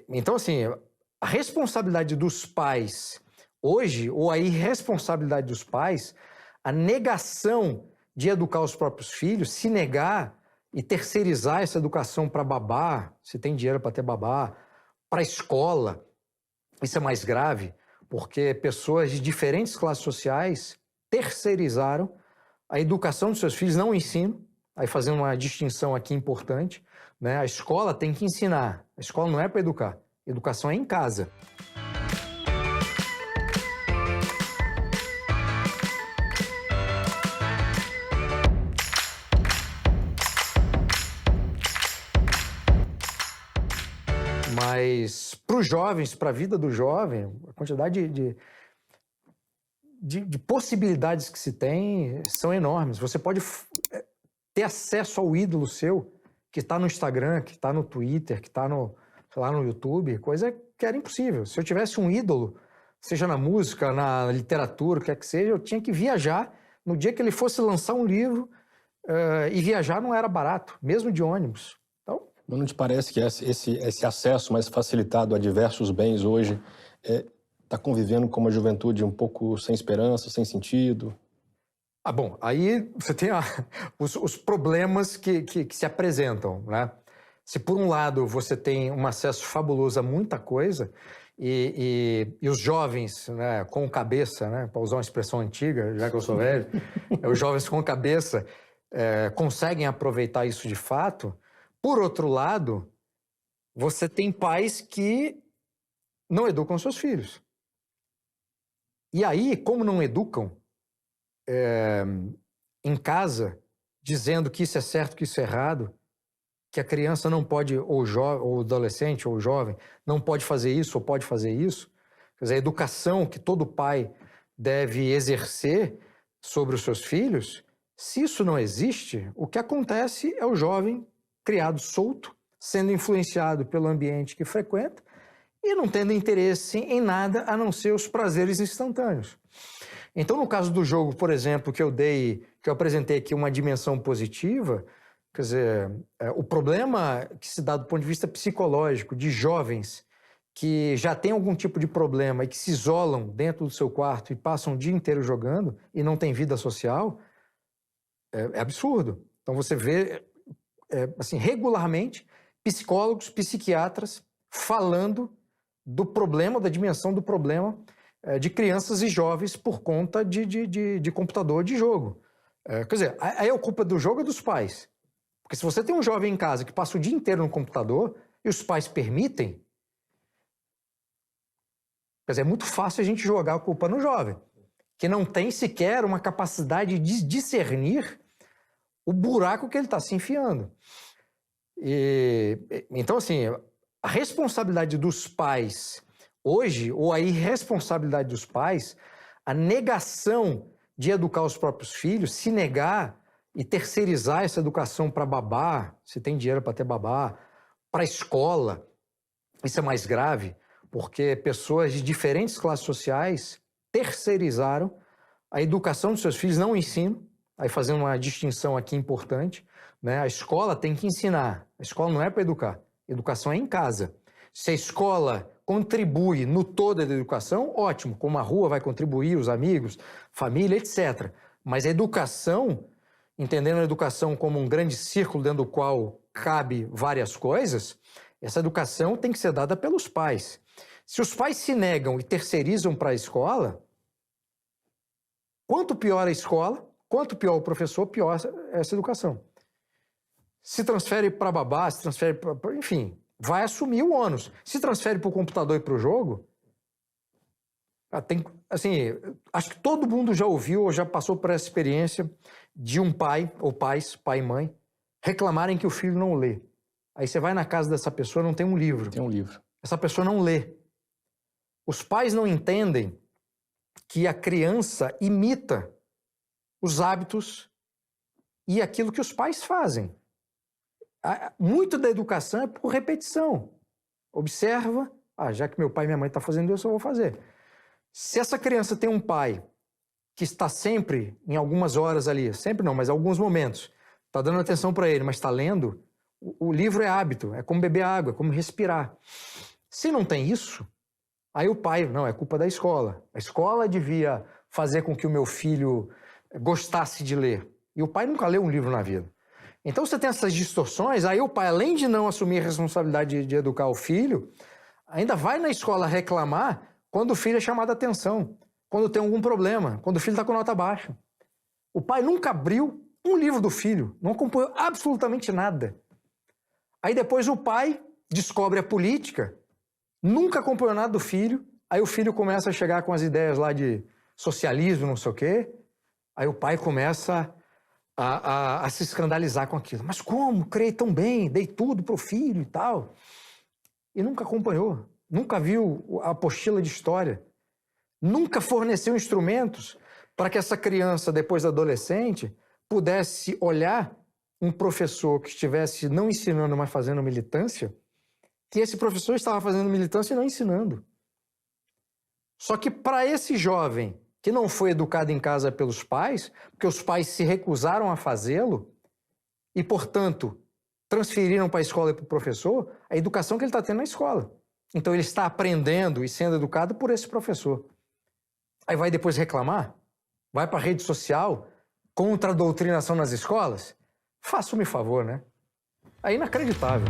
Então, assim, a responsabilidade dos pais hoje, ou a irresponsabilidade dos pais, a negação de educar os próprios filhos, se negar e terceirizar essa educação para babá, se tem dinheiro para ter babá, para a escola, isso é mais grave, porque pessoas de diferentes classes sociais terceirizaram a educação dos seus filhos, não o ensino, aí fazendo uma distinção aqui importante, né? A escola tem que ensinar, a escola não é para educar, educação é em casa. Mas para os jovens, para a vida do jovem, a quantidade de possibilidades que se tem são enormes. Você pode ter acesso ao ídolo seu, que está no Instagram, que está no Twitter, que está no, sei lá, no YouTube, coisa que era impossível. Se eu tivesse um ídolo, seja na música, na literatura, o que é que seja, eu tinha que viajar. No dia que ele fosse lançar um livro, e viajar não era barato, mesmo de ônibus. Então, mas não te parece que esse acesso mais facilitado a diversos bens hoje está convivendo com uma juventude um pouco sem esperança, sem sentido? Bom, aí você tem os problemas que se apresentam, né? Se por um lado você tem um acesso fabuloso a muita coisa e os jovens, né, com cabeça, né, para usar uma expressão antiga, já que eu sou velho, os jovens com cabeça conseguem aproveitar isso de fato. Por outro lado, você tem pais que não educam seus filhos. E aí, como não educam em casa, dizendo que isso é certo, que isso é errado, que a criança não pode, ou adolescente, ou jovem, não pode fazer isso ou pode fazer isso, quer dizer, a educação que todo pai deve exercer sobre os seus filhos, se isso não existe, o que acontece é o jovem criado solto, sendo influenciado pelo ambiente que frequenta e não tendo interesse em nada a não ser os prazeres instantâneos. Então, no caso do jogo, por exemplo, que eu apresentei aqui uma dimensão positiva, quer dizer, o problema que se dá do ponto de vista psicológico de jovens que já têm algum tipo de problema e que se isolam dentro do seu quarto e passam o dia inteiro jogando e não têm vida social, é absurdo. Então, você vê, assim, regularmente, psicólogos, psiquiatras falando do problema, da dimensão do problema de crianças e jovens por conta de computador, de jogo. Quer dizer, aí a culpa do jogo é dos pais. Porque se você tem um jovem em casa que passa o dia inteiro no computador e os pais permitem, quer dizer, é muito fácil a gente jogar a culpa no jovem, que não tem sequer uma capacidade de discernir o buraco que ele está se enfiando. Então, assim, a responsabilidade dos pais hoje, ou a irresponsabilidade dos pais, a negação de educar os próprios filhos, se negar e terceirizar essa educação para babá, se tem dinheiro para ter babá, para a escola, isso é mais grave, porque pessoas de diferentes classes sociais terceirizaram a educação dos seus filhos, não o ensino, aí fazendo uma distinção aqui importante, né? A escola tem que ensinar, a escola não é para educar, educação é em casa. Se a escola contribui no todo da educação, ótimo, como a rua vai contribuir, os amigos, família, etc. Mas a educação, entendendo a educação como um grande círculo dentro do qual cabe várias coisas, essa educação tem que ser dada pelos pais. Se os pais se negam e terceirizam para a escola, quanto pior a escola, quanto pior o professor, pior essa educação. Se transfere para babá, se transfere para... Enfim, vai assumir o ônus. Se transfere para o computador e para o jogo, assim, acho que todo mundo já ouviu ou já passou por essa experiência de um pai, ou pais, pai e mãe, reclamarem que o filho não lê. Aí você vai na casa dessa pessoa, não tem um livro. Tem um livro. Essa pessoa não lê. Os pais não entendem que a criança imita os hábitos e aquilo que os pais fazem. Muito da educação é por repetição. Observa, já que meu pai e minha mãe estão fazendo isso, eu vou fazer. Se essa criança tem um pai que está sempre, em algumas horas ali, sempre não, mas em alguns momentos, está dando atenção para ele, mas está lendo, o livro é hábito, é como beber água, é como respirar. Se não tem isso, aí o pai, não, é culpa da escola. A escola devia fazer com que o meu filho gostasse de ler. E o pai nunca leu um livro na vida. Então você tem essas distorções, aí o pai, além de não assumir a responsabilidade de educar o filho, ainda vai na escola reclamar quando o filho é chamado a atenção, quando tem algum problema, quando o filho está com nota baixa. O pai nunca abriu um livro do filho, não acompanhou absolutamente nada. Aí depois o pai descobre a política, nunca acompanhou nada do filho, aí o filho começa a chegar com as ideias lá de socialismo, não sei o quê, aí o pai começa a se escandalizar com aquilo. Mas como? Criei tão bem, dei tudo pro filho e tal. E nunca acompanhou, nunca viu a apostila de história, nunca forneceu instrumentos para que essa criança, depois adolescente, pudesse olhar um professor que estivesse não ensinando, mas fazendo militância, que esse professor estava fazendo militância e não ensinando. Só que para esse jovem que não foi educado em casa pelos pais, porque os pais se recusaram a fazê-lo e, portanto, transferiram para a escola e para o professor a educação que ele está tendo na escola. Então ele está aprendendo e sendo educado por esse professor. Aí vai depois reclamar? Vai para a rede social contra a doutrinação nas escolas? Faça-me favor, né? É inacreditável.